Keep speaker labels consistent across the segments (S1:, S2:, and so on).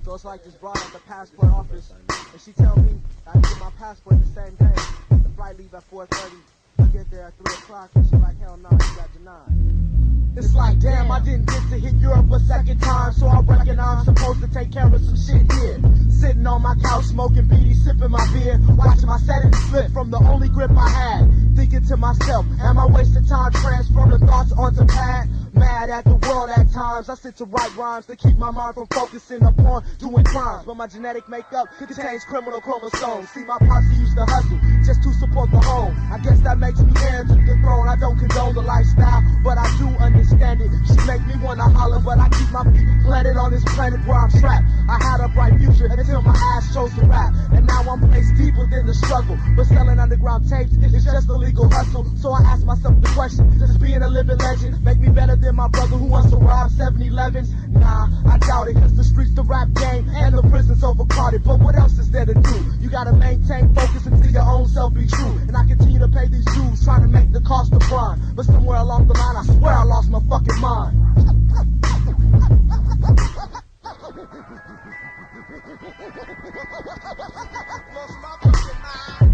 S1: So it's like this broad at the passport office, and she tell me I can get my passport the same day. The flight leave at 4:30. I get there at 3 o'clock, and she like, hell no, you got denied. It's like, damn, I didn't get to hit Europe a second time, so I reckon I'm supposed to take care of some shit here. Sitting on my couch, smoking beanie, sipping my beer, watching my settings slip from the only grip I had. Thinking to myself, am I wasting time transferring the thoughts onto pad? Mad at the world at times, I sit to write rhymes to keep my mind from focusing upon doing crimes. But my genetic makeup contains criminal chromosomes. See, my posse used to hustle just to support the home. I guess that makes me heir to the throne. I don't condone the lifestyle, but I do understand it. She make me wanna holler, but I keep my feet planted on this planet where I'm trapped. I had a bright future until my ass chose to rap, and now I'm placed deeper than the struggle. But selling underground tapes is just a legal hustle. So I ask myself the question, does being a living legend make me better than my brother who wants to rob 7-Elevens? Nah, I doubt it, cause the streets, the rap game, and the prison's overcrowded. But what else is there to do? You gotta maintain focus until your own self be true. And I continue to pay these dues, trying to make the cost of crime. But somewhere along the line, I swear I lost my fucking mind. Lost my fucking mind.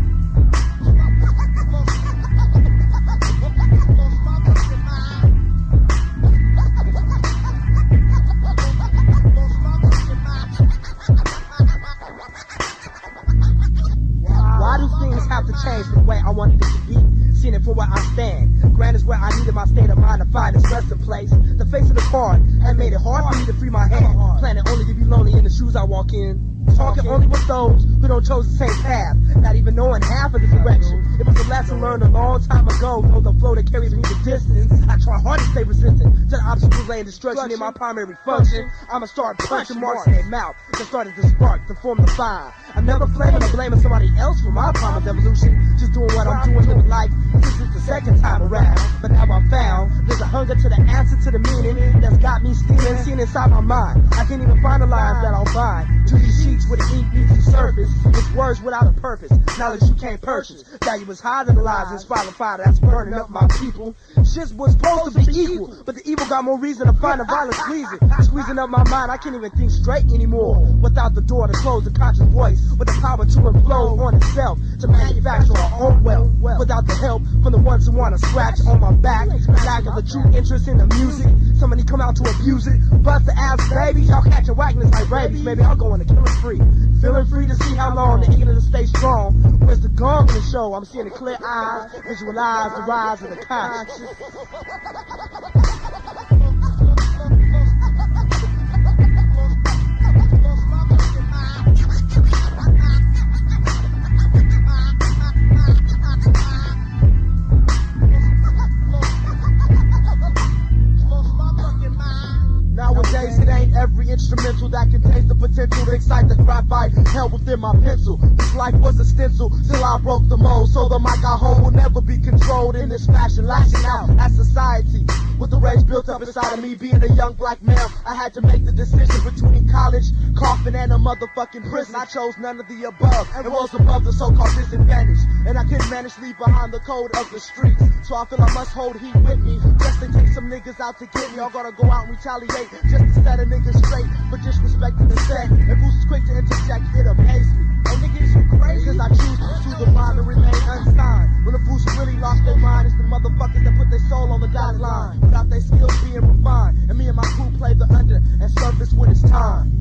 S1: Why do things have to change the way I wanted it to be? Seeing it for where I stand. Grand is where I needed my state of mind to find its resting place. The face of the card had made it hard for me to free my hand. Planning only to be lonely in the shoes I walk in. Talking only with those who don't chose the same path, not even knowing half of the direction. It was a lesson learned a long time ago. Know the flow that carries me the distance. I try hard to stay resistant to the obstacles laying destruction in my primary function. I'ma start punching marks in their mouth that started to spark to form the fire. I'm never blaming or blaming somebody else for my promised evolution. Just doing what I'm doing, living life. This is the second time around, but now I found there's a hunger to the answer to the meaning that's got me steaming, seen inside my mind. I can't even find the lines that I'll find to these sheets where the ink meets the surface. It's words without a purpose, knowledge you can't purchase. Value is higher than the lies inspired the fire that's burning up my people. Shit was supposed to be equal, but the evil got more reason to find the violence squeezing up my mind. I can't even think straight anymore without the door to close the conscious voice with the power to implode on itself to manufacture our own wealth without the help from the ones who want to scratch on my back. The lack of a true interest in the music, somebody come out to abuse it. Bust the ass babies, y'all catch a whackness like rabies. Maybe I'll go into killing free, feeling free to see how long the ignorant stay strong. Where's the gong in the show? I'm seeing the clear eyes, visualize the rise of the conscious. Nowadays it ain't every instrumental that contains the potential to excite the graphite held within my pencil. This life was a stencil till I broke the mold, so the mic I hold will never be controlled in this fashion. Lashing out at society with the rage built up inside of me. Being a young black male, I had to make the decision between college, coffin, and a motherfucking prison. I chose none of the above and rose above the so-called disadvantage, and I couldn't manage to leave behind the code of the streets. So I feel I must hold heat with me, just in case some niggas out to get me. Y'all gonna go out and retaliate just to set a nigga straight for disrespecting the set. And who's quick to interject, it amazes me. Oh nigga, is you crazy? Cause I choose to pursue the mind and remain unsigned. When the fools really lost their mind, it's the motherfuckers that put their soul on the dotted line without their skills being refined. And me and my crew play the under and surface when it's time.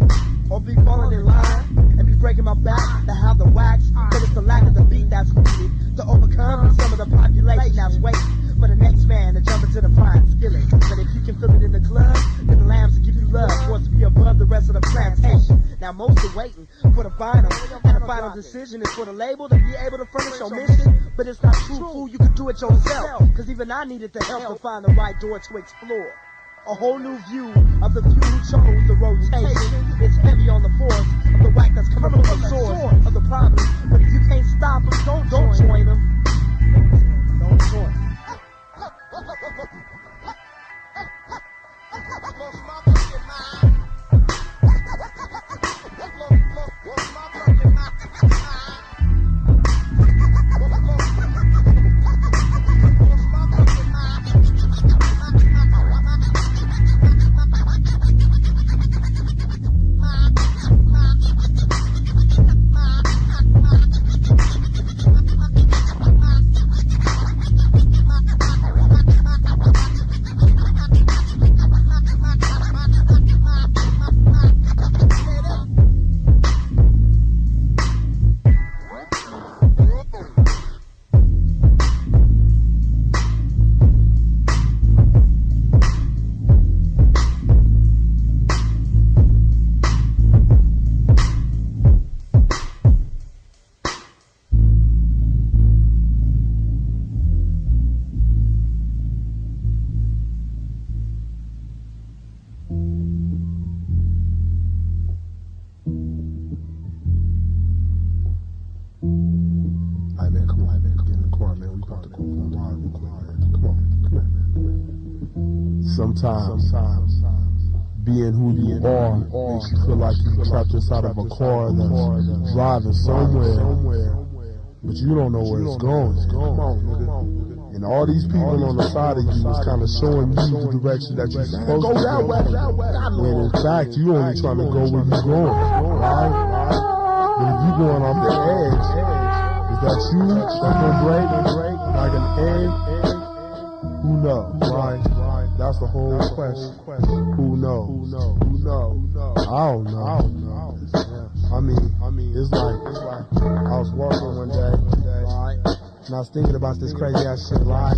S1: Or be falling in line and be breaking my back to have the wax. But it's the lack of the beat that's needed to overcome some of the population that's waiting for the next man to jump into the frying skillet. But if you can feel it in the club, then the lambs will give you love for us to be above the rest of the plantation. Now most are waiting for the final, and the final decision is for the label to be able to furnish your mission. But it's not true, fool, you can do it yourself, cause even I needed the help to find the right door to explore. A whole new view of the few who chose the rotation. It's heavy on the force of the whack that's coming from the source of the problem. But if you can't stop them, don't join them. Don't join.
S2: sometimes being who you are makes you feel like you're trapped inside of a car that's driving somewhere, but you don't know where it's going. Come on, nigga. And all these people on the side of you is kind of showing you the direction that you're supposed to go. When in fact, you only trying to go where you're going, right? But if you're going off the edge, is that you that's gonna break like an egg? Who knows, right? That's the whole question. Who knows? I don't know. I mean, it's like I was walking one day, and I was thinking about this crazy ass shit, right?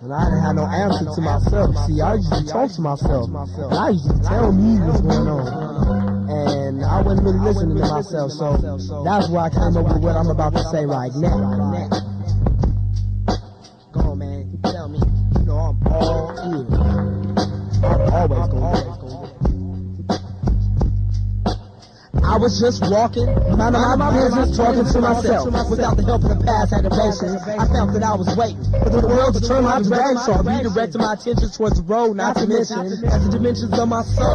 S2: And I didn't have no answer to myself. See, I usually talk to myself, and I usually tell me what's going on. And I wasn't really listening to myself, so that's why I came up with what I'm about to say right now. Go on, man, tell me. You know I'm all in. I'm always going. I was just walking, minding my business, talking to myself. Without the help of the past activations, I found that I was waiting for the world to turn my direction. So I redirected my attention towards the road, not to mention as the dimensions of my soul.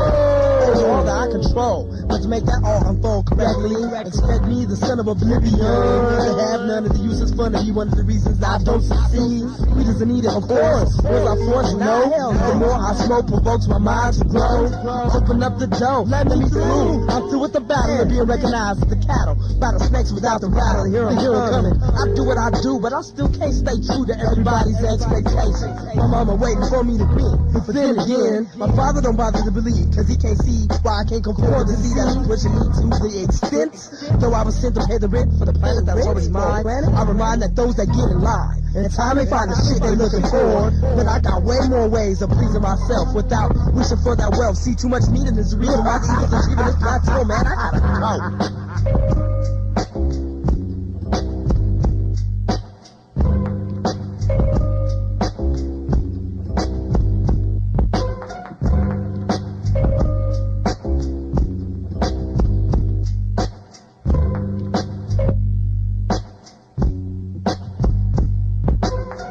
S2: All that I control, but to make that all unfold correctly, expect me, the son of oblivion, to have none of the uses fun to be one of the reasons I don't succeed. We just need it, of course. Was I forced? No. The more I smoke provokes my mind to grow. Open up the door, let me through. I'm through with the battle of being recognized as the cattle. Battle snakes without the rattle. Here I'm coming. I do what I do, but I still can't stay true to everybody's expectations. My mama waiting for me to win, but then again, my father don't bother to believe, cause he can't see why I can't conform to see that he's pushing me to the extent. Though I was sent to pay the rent for the planet that's already mine, I remind that those that get in line, and the time they find the shit they looking for, but I got way more ways of pleasing myself without wishing for that wealth. See, too much needed is the reason why Jesus is achieving this plateau, man. I gotta go.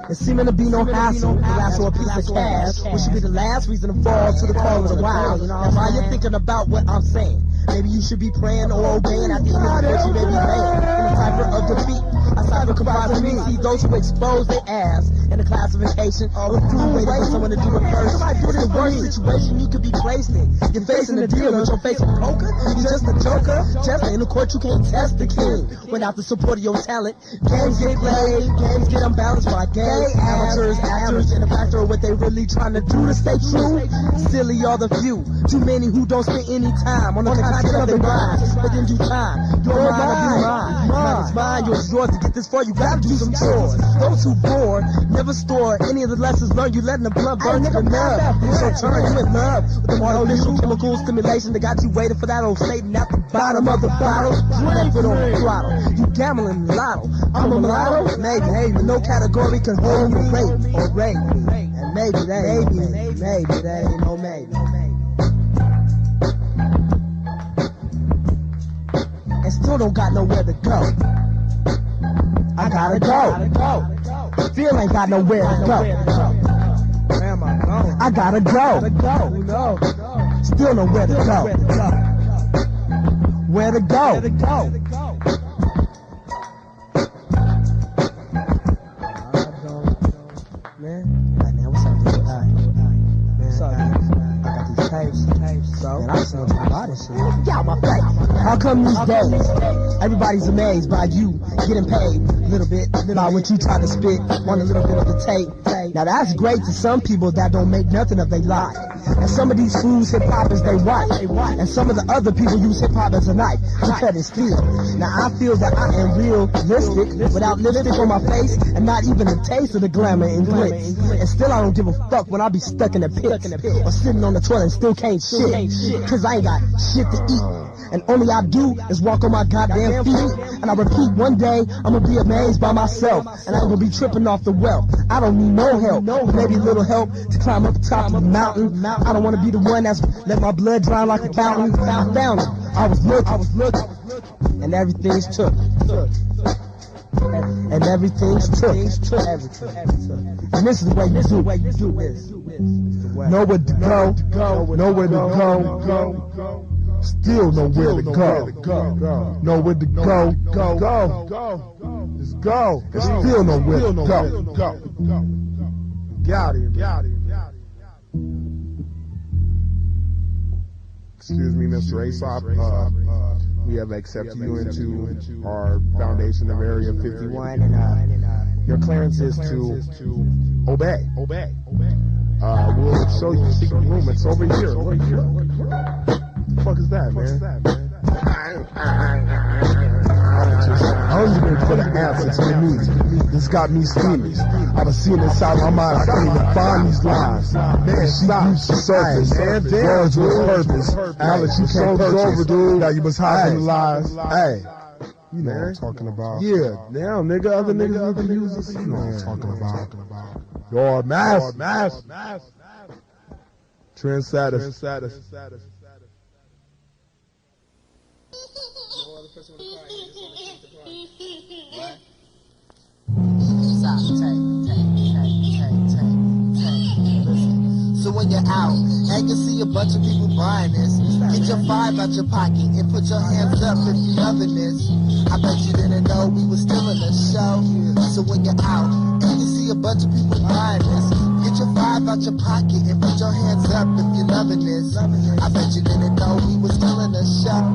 S2: Seeming to be no hassle, the hassle of a piece of cash, which should be the last reason to fall to the call of the wild. And while you're thinking about what I'm saying, maybe you should be praying or obeying at the end of what you may be paying. In the cipher of defeat, a cipher comprises me. See those who expose their ass in the classification of food waiting for someone to do it first. It's the worst situation you could be placed in. You're facing a deal with your face with poker. You're just a joker. Just in the court you can't test the king without the support of your talent. Games get played, games get unbalanced by gay amateurs, actors, and a factor of what they really trying to do to stay true. Silly are the few, too many who don't spend any time on the content of their minds. But in due time, your mind will be mine. Mine is mine, yours is yours. To get this far, you gotta do some chores. Those who bored never store any of the lessons learned. You letting the blood burn to the nerve. So turn you in love with the artificial chemical stimulation that got you waiting for that old Satan at the bottom of the bottle. Drink it on the throttle. You gambling lotto. I'm a mulatto, maybe, but no category can hold me or rape me. And maybe that ain't no maybe. And still don't got nowhere to go. I gotta go. Still ain't got nowhere to go. Where am I going? I gotta go. Still nowhere to go. Where to go? Man, what's up, dude? What's up, dude? I got these tapes, so, and I just want to buy this shit. Get out my face. How come these days, everybody's amazed by you getting paid a little bit by what you try to spit on a little bit of the tape? Now that's great to some people that don't make nothing of their life. And some of these fools hip-hop is they wife. And some of the other people use hip-hop as a knife to cut his steel. Now I feel that I am realistic without lipstick on my face and not even a taste of the glamour and glitz. And still I don't give a fuck when I be stuck in the pits or sitting on the toilet and still can't shit. Cause I ain't got shit to eat. And only I do is walk on my goddamn feet. And I repeat, one day I'm gonna be amazed by myself. And I'm gonna be tripping off the wealth. I don't need no help, but maybe a little help to climb up the top of the mountain. I don't wanna be the one that's let my blood dry like a fountain. I found it. I was looking, and everything's took. And everything's took. And this is the way you do this. Know where to go, nowhere to go. Still nowhere to go. Nowhere to go. Just go. And still nowhere to go. Got it. Excuse me, Mr. Aesop. We have accepted you into our foundation of Area 51, and your clearance is to obey. We'll show you the secret room. It's over here. What the fuck is that, man? I was looking for the answer to the music. This got me scheming. I was seeing inside my mind. I can't even find these lines. Man, she surface. Words with purpose. Knowledge you can't purchase. Dude. Now you must hide from the lies. Hey. You know what I'm talking about. Yeah. Now, nigga, other niggas need to use this. You know what I'm talking about. Your mass. Trend status.
S3: So when you're out and you see a bunch of people buying this, get your $5 out your pocket and put your hands up if you loving this. I bet you didn't know we were still in the show. So when you're out and you see a bunch of people buying this, get your $5 out your pocket and put your hands up if you loving this. I bet you didn't know we were still in the show.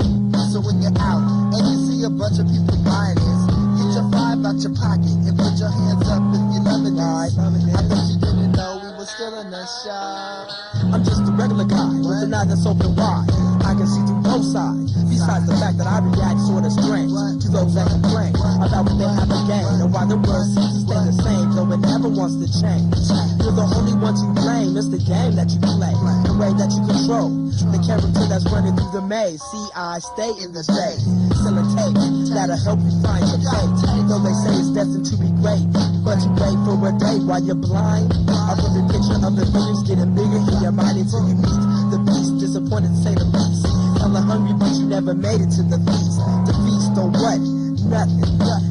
S3: So when you're out and you see a bunch of people buying this, get your $5 out your pocket and put your hands up if you loving this. I bet you didn't know we were still in the show.
S2: I'm just a regular guy with an eye that's open wide. I can see through both sides. Besides the fact that I react sorta strange to those that complain about what they have to gain and why the world seems to stay the same, though it never wants to change. You're the only one to blame. It's the game that you play, the way that you control, the character that's running through the maze. See, I stay in the space, selling tape that'll help you find your fate. Though they say it's destined to be great, but you wait for a day while you're blind. I put the picture of the millions getting bigger in your mind until you meet the beast. Disappointed to say the least. Hella hungry, but you never made it to the feast. The feast on what? Nothing.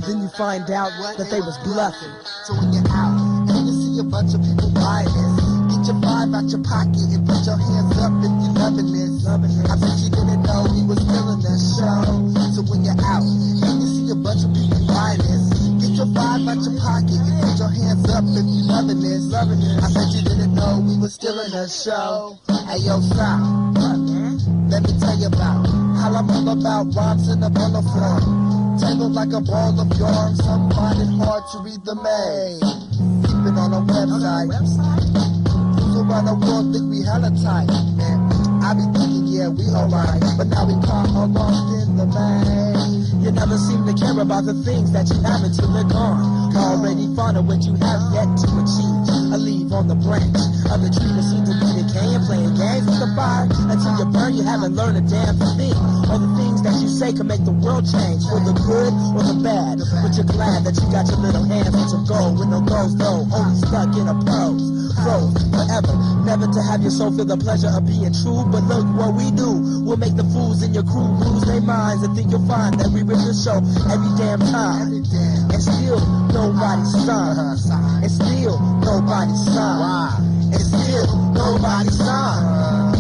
S2: Then you find out that they was bluffing.
S3: So when you're out and you see a bunch of people buying this, get your $5 out your pocket and put your hands up if you loving this. I bet you didn't know we was still in the show. So when you're out and you see a bunch of people buying this, get your $5 out your pocket and put your hands up if you loving this. I bet you didn't know we was still in the show. Hey yo, stop. Let me tell you about how I'm all about rhymes in a bundle form. Tangled like a ball of yarn, some find it hard to read the maze. Keep it on a website. Who's around the world think we hella tight, man? I be thinking, yeah, we alright, but now we caught all lost in the maze.
S2: You never seem to care about the things that you have until they're gone. Already fond of what you have yet to achieve. A leaf on the branch of the tree that seems to be decaying, playing games with the fire until you burn. You haven't learned a damn thing. All the things that you say can make the world change for the good or the bad. But you're glad that you got your little hands with some gold with no goals though, only stuck in a pose. Froze forever, never to have your soul feel the pleasure of being true. But look what we do, we'll make the fools in your crew lose their minds and think you'll find that we rip your show every damn time. And still nobody's signed. And still nobody's signed. And still nobody's signed.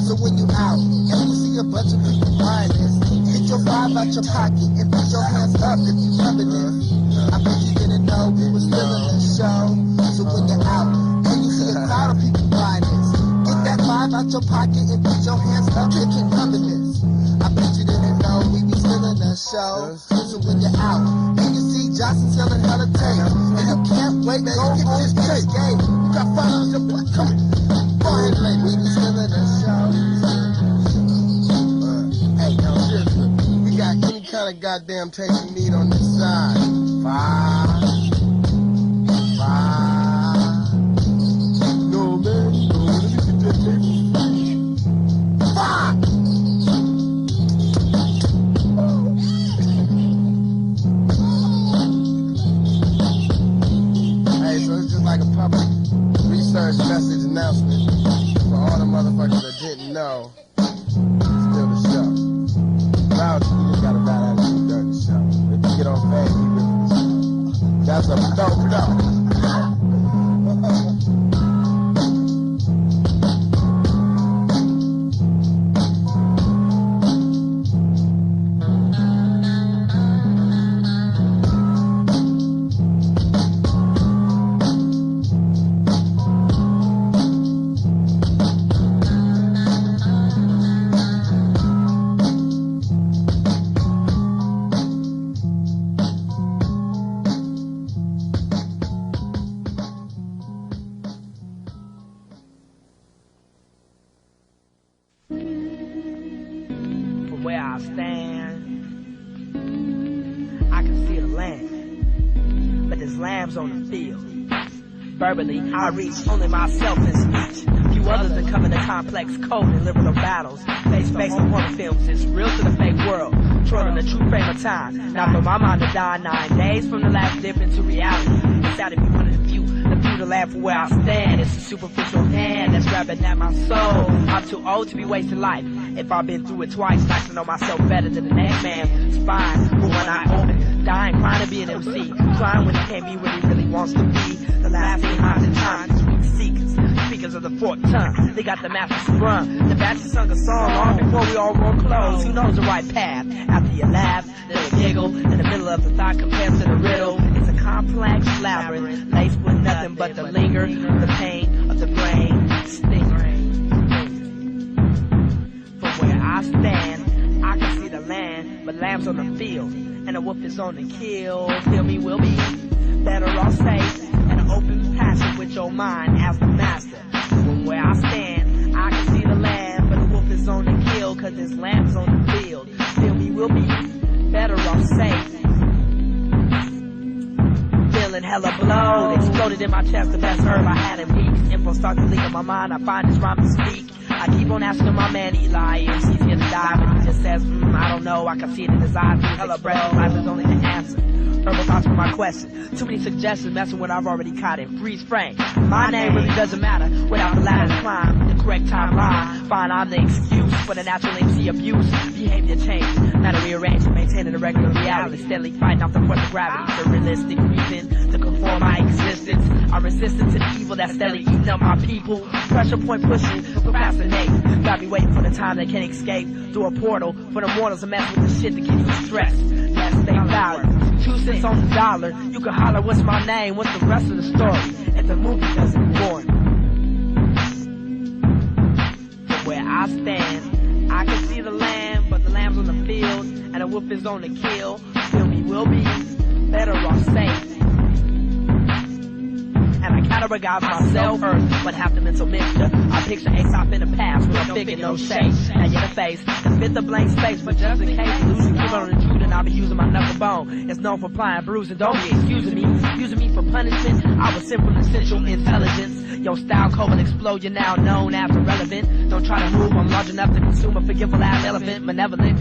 S3: So when you out and you see a bunch of people buying this, get your $5 out your pocket and put your hands up if you loving this. I bet you didn't know we was still in the show. So when you're out and you see a crowd of people buying this, get that $5 out your pocket and put your hands up if you loving this. I bet you didn't know we be still in the show. So when you're out and you see Johnson selling hella tape, and you can't wait to go home and escape. You got $5 out your pocket, come on. Go ahead, lady. We be still in the show. Hey, yo, seriously, we got any kind of goddamn tape you need on this side. $5. No, man, no, let me get that tape. $5. Hey, so it's just like a public research message announcement for all the motherfuckers that didn't know. Still the show. Now you just gotta ride out and do the show. If you get on fast, you rip the show. That's a no.
S2: Where I stand, I can see the land, but there's lambs on the field. Verbally, I reach only myself in speech. Few others that come in the complex code and liberal battles. Based on horror films, it's real to the fake world. Trolling the true frame of time. Now for my mind to die 9 days from the last dip into reality. It's out to be one of the few to laugh for where I stand. It's a superficial hand that's grabbing at my soul. I'm too old to be wasting life. If I've been through it twice, nice to know myself better than the next man's spine. But when I open, dying, trying to be an MC, crying when he can't be what he really wants to be. The last thing behind the time, sweet seekers, speakers of the forked tongue. They got the master sprung. The bastard sung a song long before we all wore clothes. Who knows the right path? After you laugh, then a giggle, in the middle of the thought compared to the riddle. It's a complex labyrinth, laced with nothing but the linger, the pain of the brain, stinger. Where I stand, I can see the land, but lambs on the field, and the wolf is on the kill. Feel me, will be better off safe, and an open passage with your mind as the master. From where I stand, I can see the land, but the wolf is on the kill, cause there's lambs on the field. Feel me, will be better off safe. Feeling hella blown, exploded in my chest, the best herb I had in weeks. Info starts to leak in my mind, I find this rhyme to speak. I keep on asking my man Eli if he's here to die, but he just says, I don't know, I can see it in his eyes. He's hella breath, life is only the answer. Herbal thoughts for my question. Too many suggestions messing with what I've already caught in freeze frame. My name really doesn't matter without the ladder to climb. The correct timeline. Fine, I'm the excuse for the natural MC abuse. Behavior change. Not to rearrange and maintaining a regular reality. Steadily fighting off the force of gravity. For realistic reason to conform my existence. I'm resistant to the evil that's steadily eating up my people. Pressure point pushing, procrastinating. Got me waiting for the time they can't escape. Through a portal for the mortals to mess with the shit that keeps you stressed. Let's stay valid. 2 cents on the dollar. You can holler, what's my name? What's the rest of the story? If the movie doesn't warn. From where I stand, I can see the lamb, but the lamb's on the field, and the wolf is on the kill. Feel me, will be better off safe. And I categorize myself earth, but half the mental mixture. I picture Aesop in the past with a figure, no shape. Now you're the face, to fit the blank space, but just in case losing keep on intruding, I'll be using my knuckle bone. It's known for plying bruising, don't be excusing me. Using me for punishment, I was sent from essential intelligence. Your style code will explode, you're now known as irrelevant. Don't try to move, I'm large enough to consume a forgetful ass elephant, malevolent.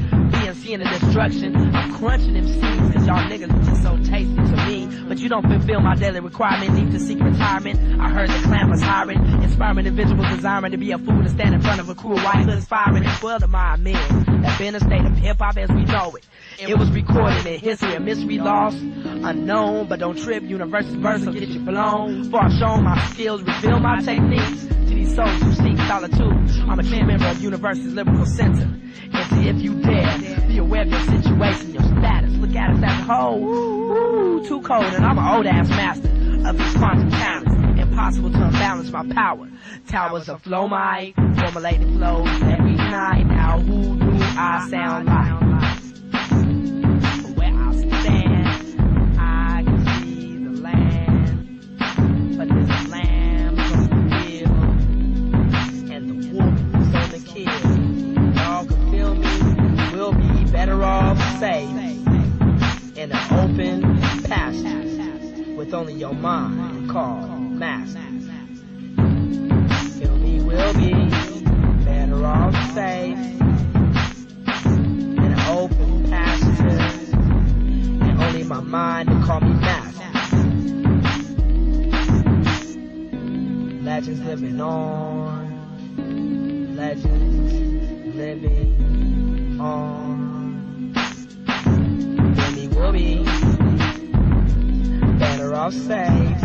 S2: Seeing the destruction, I'm crunching them seeds, cause y'all niggas are just so tasty to me. But you don't fulfill my daily requirement, need to seek retirement. I heard the clan was hiring, inspiring individuals desiring to be a fool to stand in front of a crew of white hoods firing. And 12 of my men that been a state of hip-hop as we know it. It was recorded in history, a mystery lost, unknown, but don't trip, universe's verse will get you blown. For I've shown my skills, reveal my techniques to these souls who seek solitude. I'm a true member of Universe's lyrical center. And see if you dare, be aware of your situation, your status. Look at us as a whole. Ooh, too cold, and I'm an old ass master of these quantum talents. Impossible to unbalance my power. Towers of flow mic, formulating flows every night. Now who do I sound like? From where I stand, I can see the land, but there's a lamb on the field, and the wolf is on the kill. Y'all can feel me, we'll be better off safe in an open pasture with only your mind called master. Feel me, we'll be better off safe in an open pasture and only my mind to call me master. Legends living on, legends living on. Feel me, we'll be better off safe.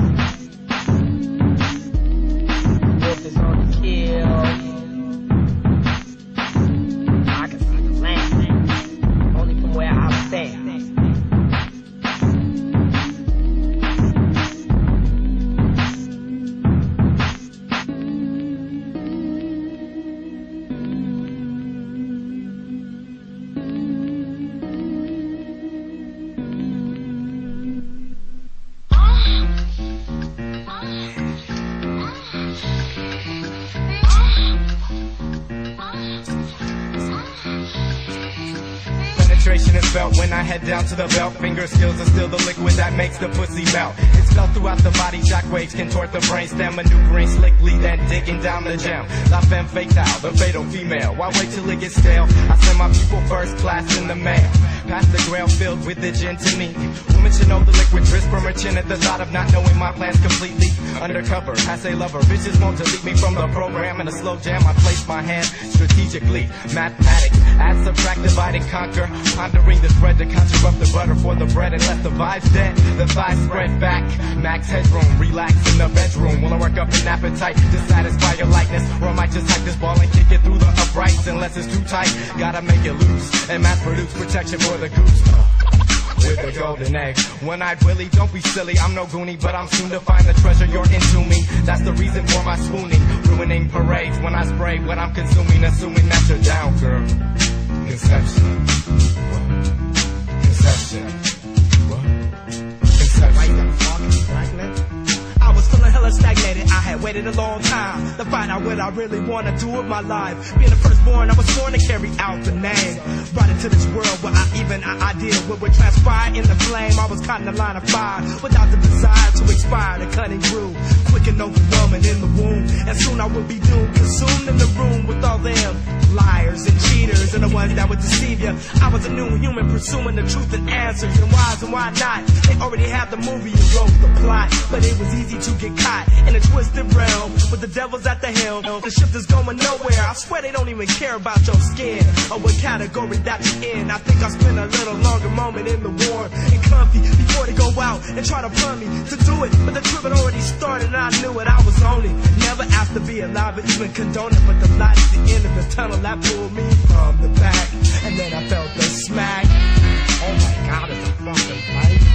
S2: Wolf is on the kill. I can see the land, only from where I stand.
S4: Penetration is felt when I head down to the belt. Finger skills are still the liquid that makes the pussy melt. It's felt throughout the body, shockwaves contort the brain stem, maneuvering slickly, then digging down the gem. La femme fatale, the fatal female. Why wait till it gets stale? I send my people first class in the mail. Past the grail filled with the gin to me. Women should know the liquid crisp from her chin at the thought of not knowing my plans completely. Undercover, I say lover. Bitches won't delete me from the program. In a slow jam, I place my hand strategically. Mathematics, add, subtract, divide, and conquer. Pondering the thread to conjure up the butter for the bread. And let the vibe's dead, the thighs spread back. Max headroom, relax in the bedroom. Will I work up an appetite to satisfy your likeness? Or I might just hike this ball and kick it through the uprights. Unless it's too tight, gotta make it loose. And mass produce protection for the goose. With the golden egg. One-eyed Willie, don't be silly, I'm no goonie, but I'm soon to find the treasure you're into me. That's the reason for my swooning, ruining parades when I spray what I'm consuming, assuming that you're down, girl. Conception. Conception. Conception.
S5: I was feeling hella stagnated, I had waited a long time to find out what I really wanna do with my life. Being the firstborn, I was born to carry out the name. Brought into this world where an idea what would transpire in the flame. I was caught in the line of fire without the desire to expire. The cunning grew, quick and overwhelming in the womb. And soon I would be doomed, consumed in the room with all them liars and cheaters and the ones that would deceive you. I was a new human pursuing the truth and answers and whys and why not. They already had the movie and wrote the plot, but it was easy to get caught in a twisted realm with the devil's at the helm. The ship is going nowhere. I swear they don't even care about your skin or what category that you're in. I think I spent a little longer moment in the warm and comfy before they go out and try to plumb me to do it. But the trip had already started and I knew it. I was on it. Never asked to be alive or even condone it, but the light at the end of the tunnel that pulled me from the back, and then I felt the smack. Oh my God, it's a fucking life.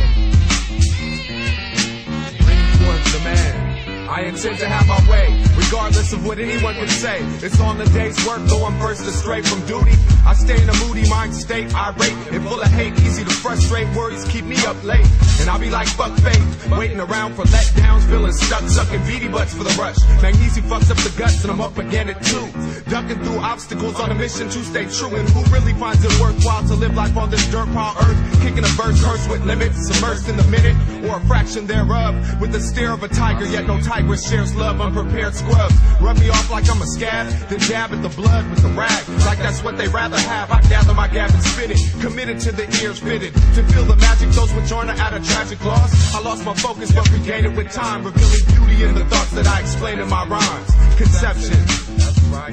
S4: Bring forth the man. I intend to have my way, regardless of what anyone can say. It's on the day's work, though I'm first astray from duty. I stay in a moody mind state, irate and full of hate, easy to frustrate. Worries keep me up late, and I'll be like fuck fate, waiting around for letdowns, feeling stuck, sucking beady butts for the rush. Magnesium fucks up the guts, and I'm up again it too. Ducking through obstacles on a mission to stay true. And who really finds it worthwhile to live life on this dirt pile earth? Kicking a verse, cursed with limits, immersed in the minute or a fraction thereof. With the stare of a tiger, yet no tiger shares love. Unprepared scrubs rub me off like I'm a scab, then jab at the blood with the rag, like that's what they rather have. I gather my gab and spit it, committed to the ears fitted to feel the magic. Those which aren't at a tragic loss. I lost my focus but regained it with time, revealing beauty in the thoughts that I explain in my rhymes. Conception. That's right.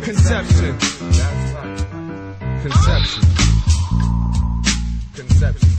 S4: Conception. That's right. Conception. Conception.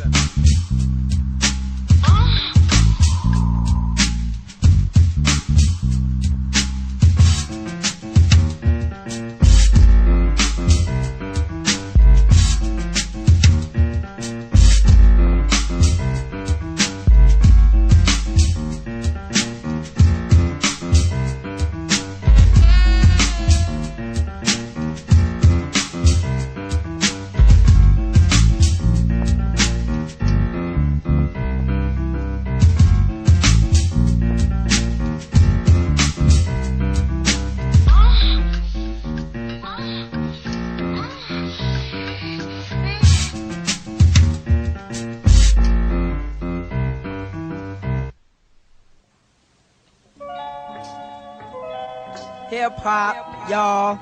S2: Hip hop, y'all.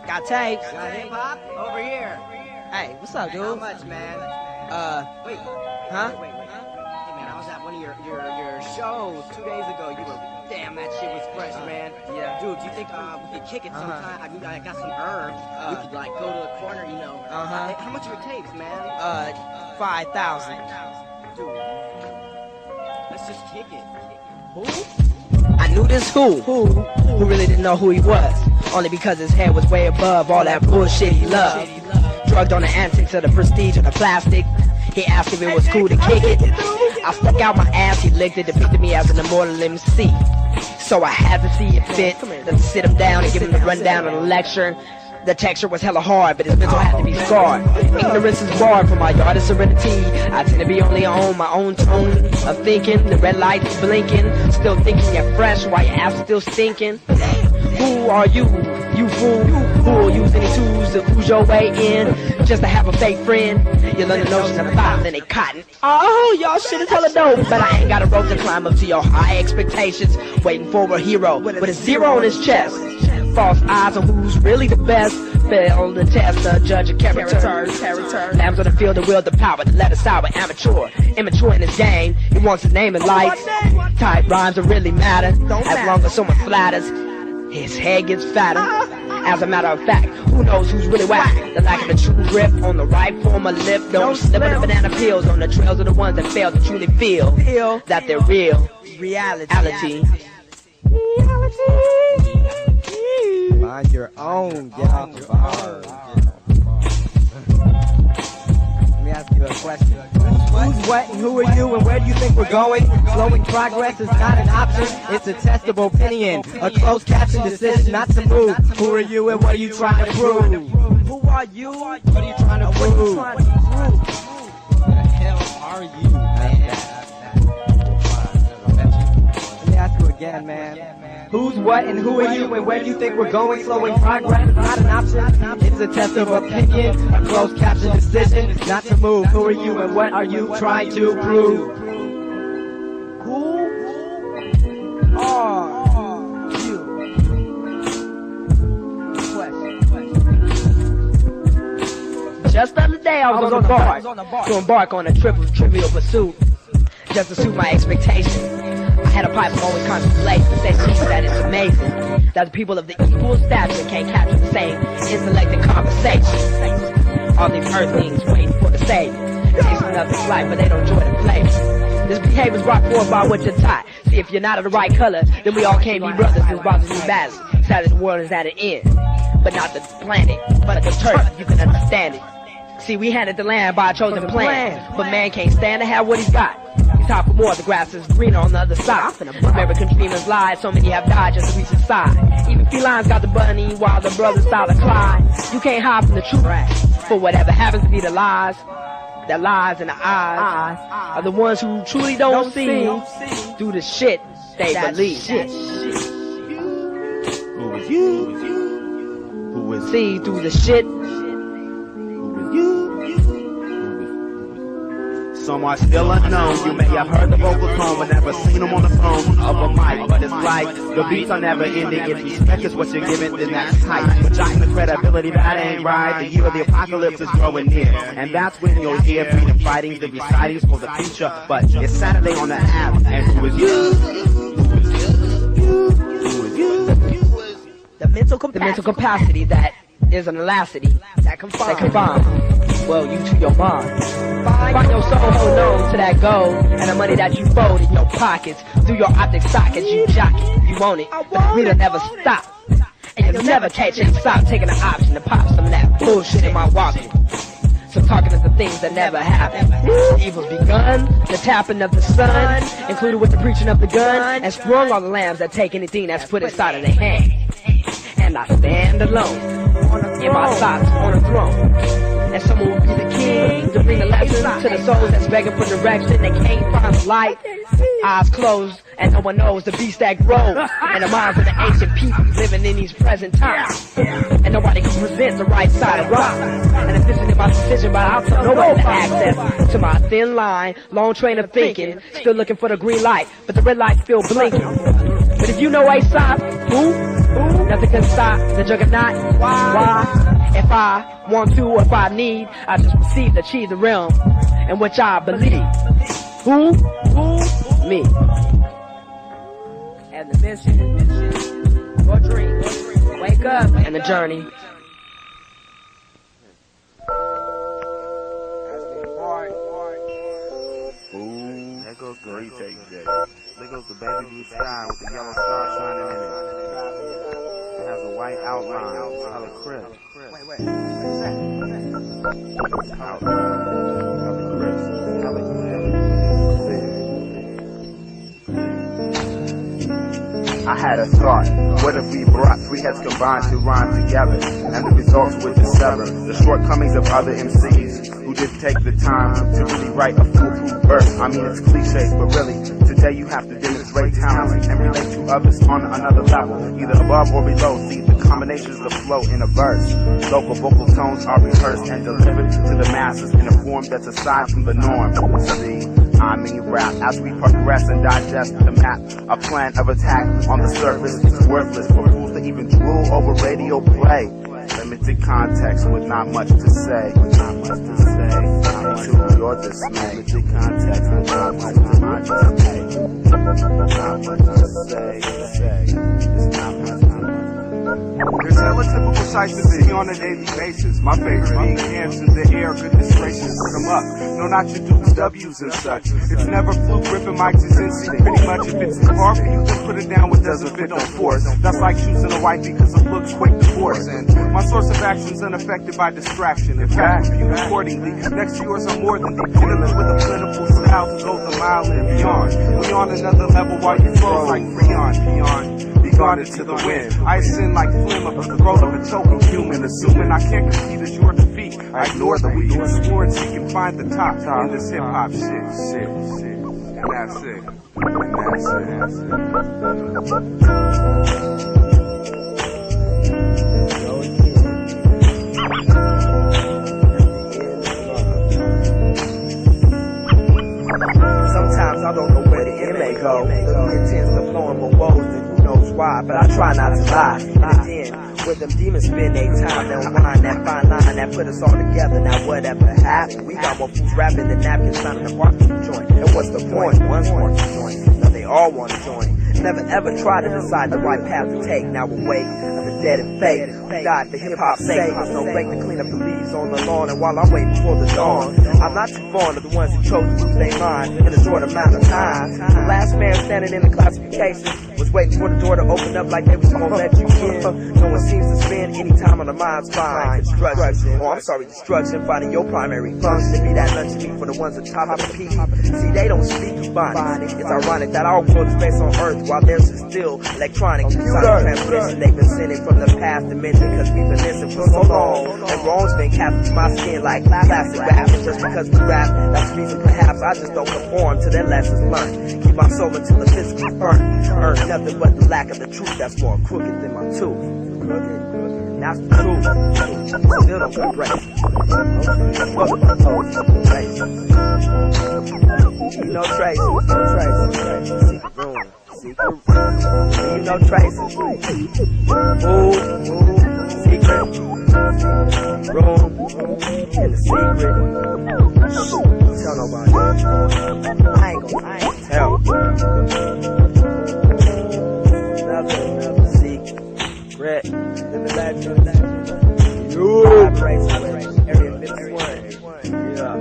S2: Got tapes.
S6: Got hip hop over here.
S2: Hey, what's up, dude?
S6: How much, man? Wait.
S2: Huh?
S6: Wait. Hey, man, I was at one of your shows 2 days ago. You were, damn, that shit was fresh, man.
S2: Yeah.
S6: Dude, do you think we could kick it sometime? I got some herbs. We could like go to the corner, you know.
S2: Uh-huh.
S6: How much are your tapes, man?
S2: 5,000.
S6: Let's just kick it.
S2: I knew this who really didn't know who he was, only because his head was way above all that bullshit he loved. Drugged on the antics of the prestige of the plastic, he asked if it was cool to kick it. I stuck out my ass, he licked it, depicted me as an immortal MC. So I had to see it fit, to sit him down and give him the rundown of the lecture. The texture was hella hard, but his mental had to be scarred. Ignorance is barred from my yard of serenity. I tend to be only on my own tone of thinking. The red lights blinking, still thinking you're fresh while your ass is still stinking. Who are you, you fool? Who will use any tools to ooze your way in just to have a fake friend? You learn the notion of thoughts and they cotton. Oh, y'all shit is hella dope, but I ain't got a rope to climb up to your high expectations. Waiting for a hero with a zero on his chest. False eyes on who's really the best. Fail the test, the judge of character. Lambs on the field that wield the power to let us out with amateur. Immature in his game, he wants his name in lights. Tight rhymes don't really matter, as long as someone flatters. His head gets fatter. As a matter of fact, who knows who's really whack? The lack of a true grip on the right form of lip. Don't slip on the banana peels on the trails of the ones that fail to truly feel that they're real. Reality.
S6: Find your own, get off your own. Let me ask you a question. Who's what and who are you and where do you think we're going? Slowing progress is not an option, it's a testable opinion. A closed caption decision not to move. Who are you and what are you trying to prove? Who are you? What are you trying to prove? What the hell are you, man? Let me ask you again, man. Who's what and who are you and where do you think we're going? Slowing progress is not an option, it's a test of opinion. A closed caption decision not to move. Who are you and what are you trying to prove? Who are you?
S2: Just the other day I was on the bar to embark on a trip of trivial pursuit, just to suit my expectations. I had a pipe of always contemplate to say that it's amazing that the people of the equal stature can't capture the same intellect and conversation. All these earthlings waiting for the savior, tasting of this life, but they don't enjoy the flavor. This behavior's brought forth by what you're taught. See, if you're not of the right color, then we all can't be brothers. This bothers me badly. Sadly, the world is at an end, but not the planet, but the turf. You can understand it. See, we handed the land by a chosen plan, but man can't stand to have what he's got. He's top for more, the grass is greener on the other side. American dreamers lied, so many have died just to reach the side. Even felines got the bunny while the brothers style to climb. You can't hide from the truth, for whatever happens to be the lies. That lies in the eyes are the ones who truly don't see through the shit they believe.
S1: Who is you? Who is
S2: See through the shit.
S1: Some are still unknown. You may have heard the vocal tone, but never seen them on the phone of a mic. But it's like the beats are never ending. If respect is what you're giving, then that's tight. But jocking the credibility, that ain't right. The year of the apocalypse is growing near, and that's when you'll hear freedom fightings, the recitings for the future. But it's Saturday on the app, and who is you?
S2: The mental capacity that is an elasticity that combines. Well, you to your mind. Find your soul, hold on to that gold, and the money that you fold in your pockets. Through your optic sockets, you jock it, you want it. But the freedom never stop, and you'll never catch it. Stop taking the option to pop some of that bullshit in my walking. So talking is the things that never happen. Evil's begun, the tapping of the sun, included with the preaching of the gun, and sprung all the lambs that take anything that's put inside of their hand. And I stand alone, in my thoughts on a throne. And someone will be the king to bring the lesson to the souls that's begging for direction. They can't find the light. Eyes closed, and no one knows the beast that grows. And the minds of the ancient people living in these present times. And nobody can present the right side of rock. And it's in my decision, but I'll tell nobody to access to my thin line, long train of thinking. Still looking for the green light, but the red light's still blinking. But if you know Aesop, who? Nothing can stop the juggernaut. Why? If I want to or if I need, I just proceed to achieve the realm in which I believe. Who? Me. And the mission, your dream, wake up, and the journey. That's the important.
S7: So he takes J. There goes the baby blue sky with the yellow star shining in it. It has a white outline. It's color crisp.
S6: Wait, what is that?
S7: It's outline. Color crisp. It's color clear. I had a thought, what if we brought three heads combined to rhyme together, and the results would dissever the shortcomings of other MCs who didn't take the time to really write a foolproof verse. I mean, it's cliches, but really, today you have to demonstrate talent and relate to others on another level, either above or below. See, the combinations of flow in a verse. Local vocal tones are rehearsed and delivered to the masses in a form that's aside from the norm. See, I mean rap, as we progress and digest the map, a plan of attack on the surface is worthless for fools to even drool over radio play. Limited context with not much to say. To your dismay. Limited context with not much to say. Not much to say. It's not much to say.
S8: There's hella typical sights to see on a daily basis. My favorite being hands in the air, goodness gracious, come up. No, not your Dukes, W's and such. It's never fluke, ripping mics is NC. Pretty much if it's too far for you, then put it down what doesn't fit, don't force. That's like choosing a wife because of looks, quick divorce. And my source of action's unaffected by distraction. In fact, viewed accordingly, next to yours are more than dependent with a plentiful style that goes a mile and beyond. We on another level while you flow like Freon, beyond. Gone into the wind. I ascend like phlegm up the throat of a choking human. Assuming I can't compete as your defeat, I ignore the weak. Explore and seek and find the top in this hip hop shit. And that's it.
S6: Sometimes I don't know where the end may go. It tends to flow in my woes and who knows why, but I try not to lie. In the end, where them demons spend their time, they'll wind that fine line that put us all together. Now whatever happened, we got more fools rapping than napkins signing the parking joint. And what's the point? One wants to join, now they all want to join. Never ever try to decide the right path to take. Now we're waiting for the dead and fake who died for hip hop's sake. There's no break to clean up the leaves on the lawn, and while I'm waiting for the dawn, I'm not too fond of the ones who chose to lose their mind in a short amount of time. The last man standing in the classification was waiting for the door to open up like they was gonna let you in. No one seems to spend any time on the mind's fine. Destruction, destruction, finding your primary function. Be that lunch meat for the ones at top of the peak. See, they don't speak Ebonics. It's ironic that our world is based on Earth while theirs is still electronic. Sonic transmission, they've been sending from the past dimension because we've been listening for so long. And wrong's been captured to my skin like plastic wrap. And just because we rap, that's the reason perhaps I just don't conform to their lessons learned. Keep my soul until the physical's burnt. Earn nothing but the lack of the truth that's more crooked than my tooth. That's the truth. Still don't embrace it. No traces. Secret room. You know traces. Ooh, secret room. In the secret. Tell nobody. I ain't gonna tell. Nothing. Secret. In the legend. You. Area 51. Yeah.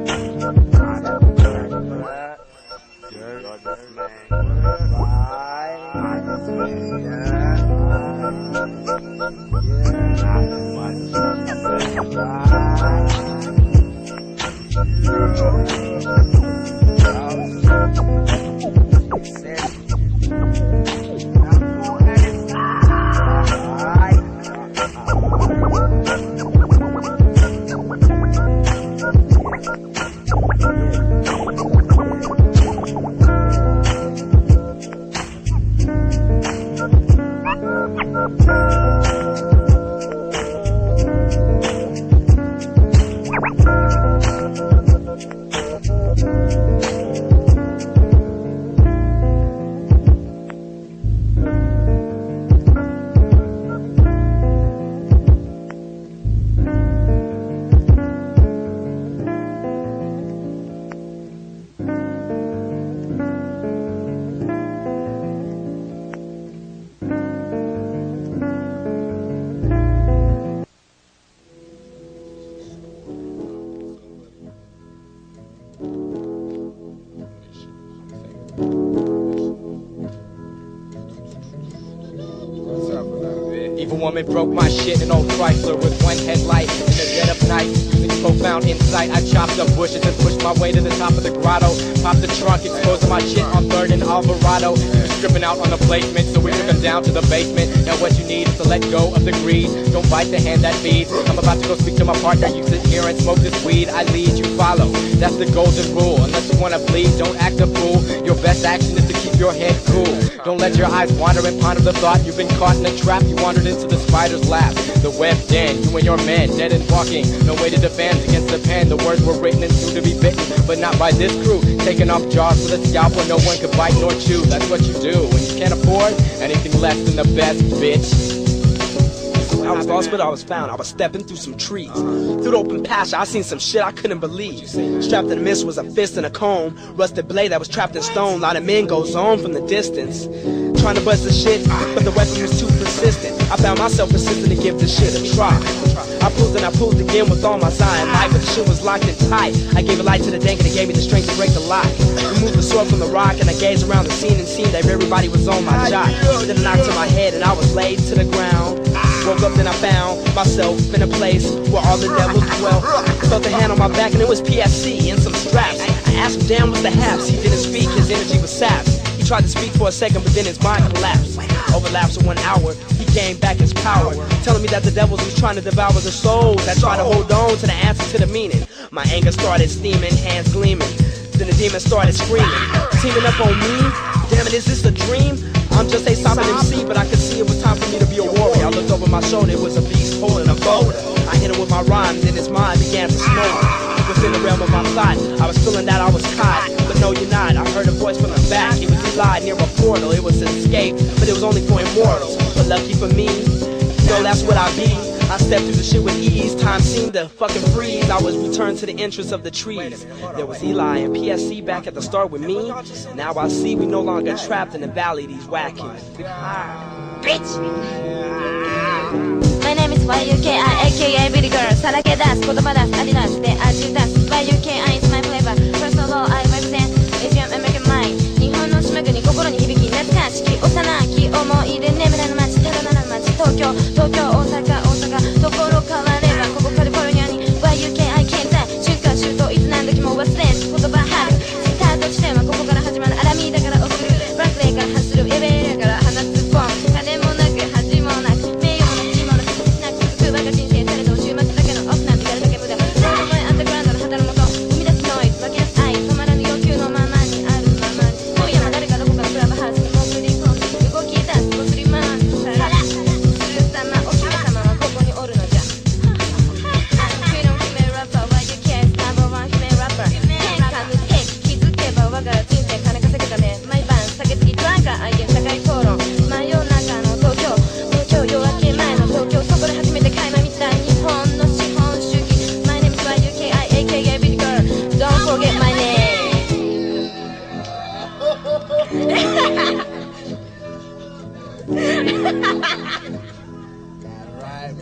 S9: woman broke my shit, an old Chrysler with one headlight. In the dead of night, using profound insight, I chopped up bushes and pushed my way to the top of the grotto. Popped the trunk, exposing my shit on Third and Alvarado. He was stripping out on the pavement, so we took him down to the basement. Now what you need is to let go of the greed. Don't bite the hand that feeds. I'm about to go speak to my partner. You sit here and smoke this weed. I lead, you follow. That's the golden rule. Unless you wanna bleed, don't act a fool. Your best action is to keep your head cool. Don't let your eyes wander and ponder the thought. You've been caught in a trap. You wandered into the spider's lap. The web den, you and your men, dead and walking. No way to defend against the pen. The words were written and soon to be bitten, but not by this crew. Taking off jaws with a scalpel, no one could bite nor chew. That's what you do when you can't afford anything less than the best, bitch.
S10: I was lost, but I was found. I was stepping through some trees. Through the open pasture, I seen some shit I couldn't believe. Strapped in the mist was a fist and a comb. Rusted blade that was trapped in stone. Lot of men goes on from the distance, trying to bust the shit, but the weapon was too persistent. I found myself persistent to give this shit a try. I pulled and I pulled again with all my Zion might, but the shit was locked and tight. I gave a light to the dank and it gave me the strength to break the lock. Removed the sword from the rock and I gazed around the scene and seen that everybody was on my shot. Then a knock to my head and I was laid to the ground. Woke up and I found myself in a place where all the devils dwell. Felt a hand on my back and it was PSC and some straps. I asked him, damn, what's the haps? He didn't speak, his energy was sapped. He tried to speak for a second, but then his mind collapsed. Over lapse of 1 hour, he gained back his power, telling me that the devils was trying to devour the souls that try to hold on to the answer to the meaning. My anger started steaming, hands gleaming. Then the demon started screaming, teaming up on me. Damn it, is this a dream? I'm just Aesop and MC, but I could see it was time for me to be a warrior. I looked over my shoulder, it was a beast holding a boulder. I hit him with my rhyme, then his mind began to smolder. Within the realm of my thought, I was feeling that I was caught, but no, you're not. I heard a voice from the back. It was Eli near a portal. It was an escape, but it was only for immortals. But lucky for me, yo, that's what I be. I stepped through the shit with ease. Time seemed to fucking freeze. I was returned to the entrance of the trees. There was Eli and PSC back at the start with me. Now I see we no longer trapped in the valley. These wackos.
S11: Bitch! My name is YUKI, aka Billy Girl. さらけ出す、言葉出す、味出す、で味出す。YUKI is my flavor. First of all, I represent Asian American mind. 日本の島国、心に響き、懐かしき、幼き思い出、眠らぬ街、ただならぬ街、東京、大阪、ところ変われば、ここカリフォルニアに YUKI 健在。春夏秋冬、いつ何時も忘れず、言葉春。スタート地点はここから始まる。アラミーだから送る。ブラックレイから発する。エベレーから放つボン。金もなく、恥もなく、名誉もなく、地もなく、なく続く我が人生。されど週末だけのオフなんてやるだけ無駄。ロード前アンダーグラウンドの旗のもと、生み出すノイズ、負けなす愛、止まらぬ要求のままにあるままに。今夜は誰かどこかのクラブハウスに潜り込んで、動き出す、こすり回す、さらする様、お姫様はここにおるのじゃ。我が人生金稼ぐため毎晩酒つきドランカー愛犬社会討論真夜中の東京東京夜明け前の東京そこで初めて垣間見た日本の資本主義 My name is YUKI aka Billy Girl Don't forget my name
S3: Got it right,